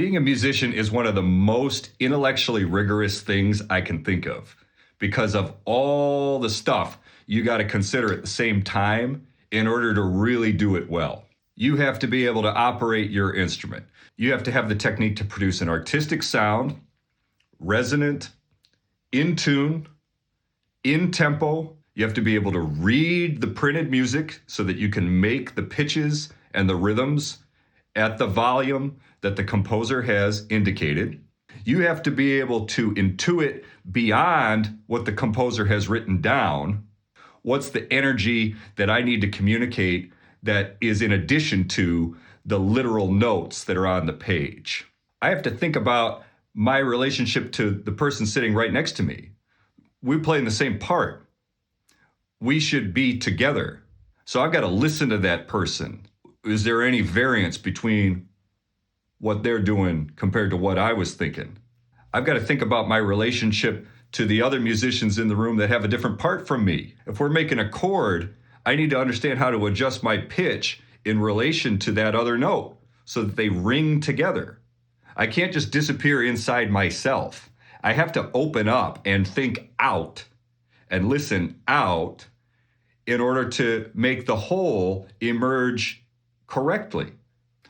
Being a musician is one of the most intellectually rigorous things I can think of because of all the stuff you got to consider at the same time in order to really do it well. You have to be able to operate your instrument. You have to have the technique to produce an artistic sound, resonant, in tune, in tempo. You have to be able to read the printed music so that you can make the pitches and the rhythms at the volume that the composer has indicated. You have to be able to intuit beyond what the composer has written down. What's the energy that I need to communicate that is in addition to the literal notes that are on the page? I have to think about my relationship to the person sitting right next to me. We play in the same part. We should be together. So I've got to listen to that person. Is there any variance between what they're doing compared to what I was thinking? I've got to think about my relationship to the other musicians in the room that have a different part from me. If we're making a chord, I need to understand how to adjust my pitch in relation to that other note so that they ring together. I can't just disappear inside myself. I have to open up and think out and listen out in order to make the whole emerge correctly.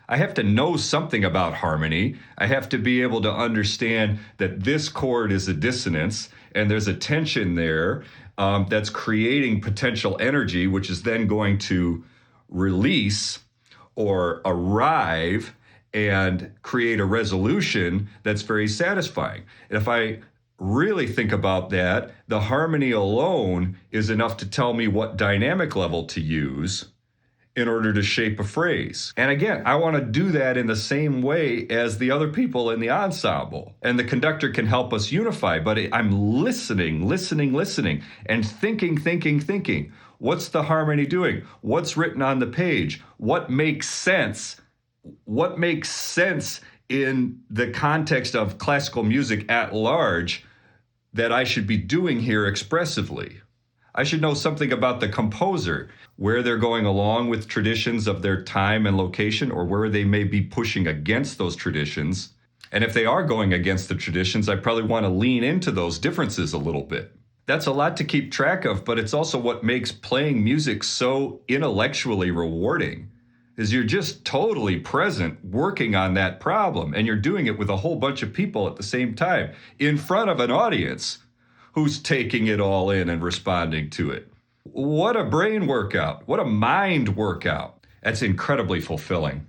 I have to know something about harmony. I have to be able to understand that this chord is a dissonance and there's a tension there that's creating potential energy, which is then going to release or arrive and create a resolution that's very satisfying. And if I really think about that, the harmony alone is enough to tell me what dynamic level to use in order to shape a phrase. And again, I want to do that in the same way as the other people in the ensemble. And the conductor can help us unify, but I'm listening, and thinking. What's the harmony doing? What's written on the page? What makes sense? What makes sense in the context of classical music at large that I should be doing here expressively? I should know something about the composer, where they're going along with traditions of their time and location, or where they may be pushing against those traditions. And if they are going against the traditions, I probably want to lean into those differences a little bit. That's a lot to keep track of, but it's also what makes playing music so intellectually rewarding, is you're just totally present working on that problem, and you're doing it with a whole bunch of people at the same time in front of an audience who's taking it all in and responding to it. What a brain workout. What a mind workout. That's incredibly fulfilling.